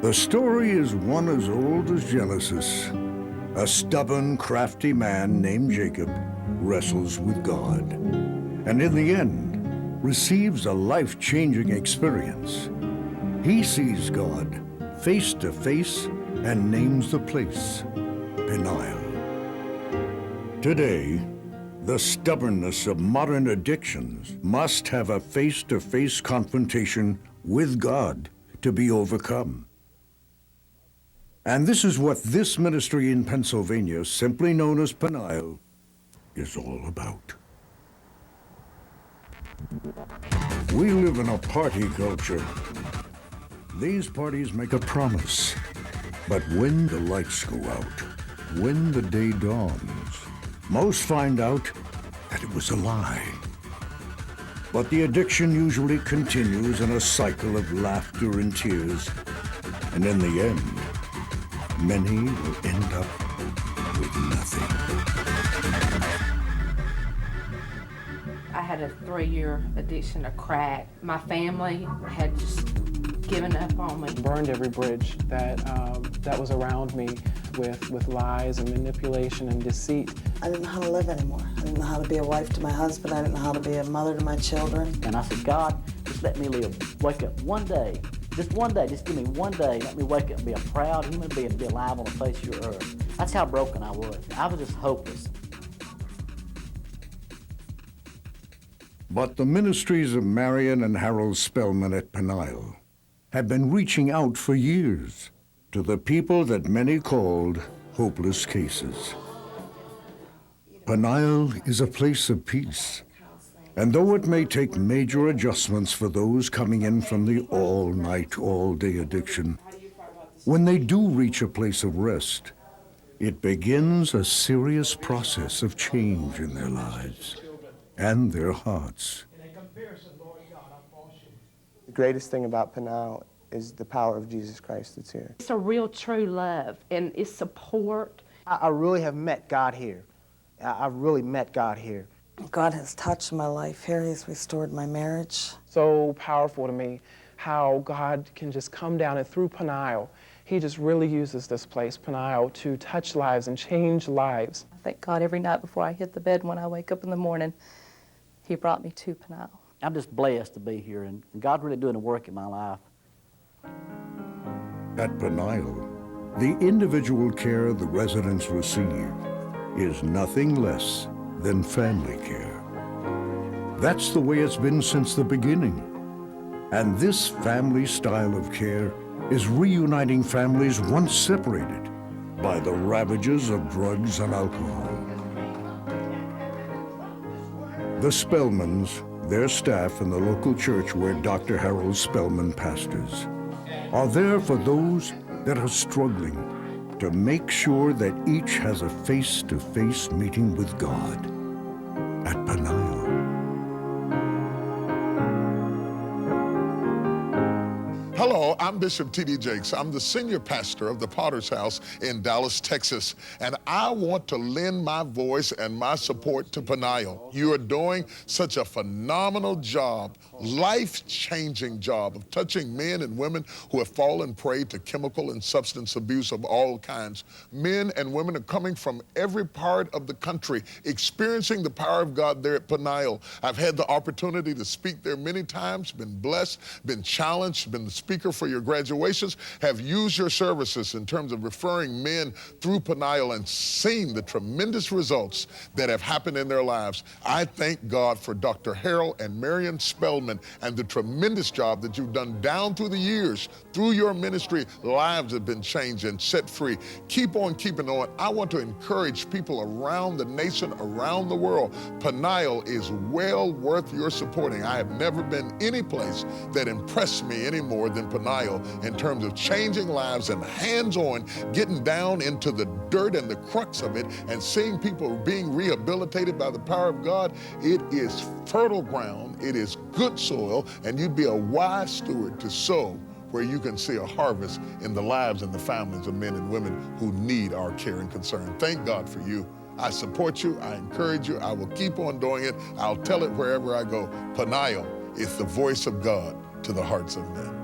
The story is one as old as Genesis. A stubborn, crafty man named Jacob wrestles with God, and in the end, receives a life-changing experience. He sees God face to face and names the place Peniel. Today, the stubbornness of modern addictions must have a face-to-face confrontation with God to be overcome. And this is what this ministry in Pennsylvania, simply known as Peniel, is all about. We live in a party culture. These parties make a promise, but when the lights go out, when the day dawns, most find out that it was a lie. But the addiction usually continues in a cycle of laughter and tears, and in the end, many will end up with nothing. I had a 3-year addiction to crack. My family had just given up on me. Burned every bridge that was around me with lies and manipulation and deceit. I didn't know how to live anymore. I didn't know how to be a wife to my husband. I didn't know how to be a mother to my children. And I said, God, just let me live. Wake up one day. Just one day, just give me one day, let me wake up and be a proud human being and be alive on the face of your earth. That's how broken I was. I was just hopeless. But the ministries of Marion and Harold Spellman at Peniel have been reaching out for years to the people that many called hopeless cases. Peniel is a place of peace. And though it may take major adjustments for those coming in from the all-night, all-day addiction, when they do reach a place of rest, it begins a serious process of change in their lives and their hearts. The greatest thing about Peniel is the power of Jesus Christ that's here. It's a real true love, and it's support. I really have met God here. I've really met God here. God has touched my life here. He's restored my marriage. So powerful to me how God can just come down, and through Peniel, he just really uses this place, Peniel, to touch lives and change lives. I thank God every night before I hit the bed when I wake up in the morning, he brought me to Peniel. I'm just blessed to be here, and God's really doing the work in my life. At Peniel, the individual care the residents receive is nothing less than family care. That's the way it's been since the beginning. And this family style of care is reuniting families once separated by the ravages of drugs and alcohol. The Spellmans, their staff, and the local church where Dr. Harold Spellman pastors are there for those that are struggling, to make sure that each has a face-to-face meeting with God at Peniel. Hello, I'm Bishop T.D. Jakes. I'm the senior pastor of the Potter's House in Dallas, Texas, and I want to lend my voice and my support to Peniel. You are doing such a phenomenal job, life-changing job of touching men and women who have fallen prey to chemical and substance abuse of all kinds. Men and women are coming from every part of the country, experiencing the power of God there at Peniel. I've had the opportunity to speak there many times, been blessed, been challenged, been the speaker for your graduations, have used your services in terms of referring men through Peniel and seen the tremendous results that have happened in their lives. I thank God for Dr. Harold and Marion Spellman and the tremendous job that you've done down through the years. Through your ministry, lives have been changed and set free. Keep on keeping on. I want to encourage people around the nation, around the world. Peniel is well worth your supporting. I have never been any place that impressed me any more than Peniel in terms of changing lives and hands-on, getting down into the dirt and the crux of it and seeing people being rehabilitated by the power of God. It is fertile ground, it is good soil, and you'd be a wise steward to sow where you can see a harvest in the lives and the families of men and women who need our care and concern. Thank God for you. I support you, I encourage you, I will keep on doing it. I'll tell it wherever I go. Peniel is the voice of God to the hearts of men.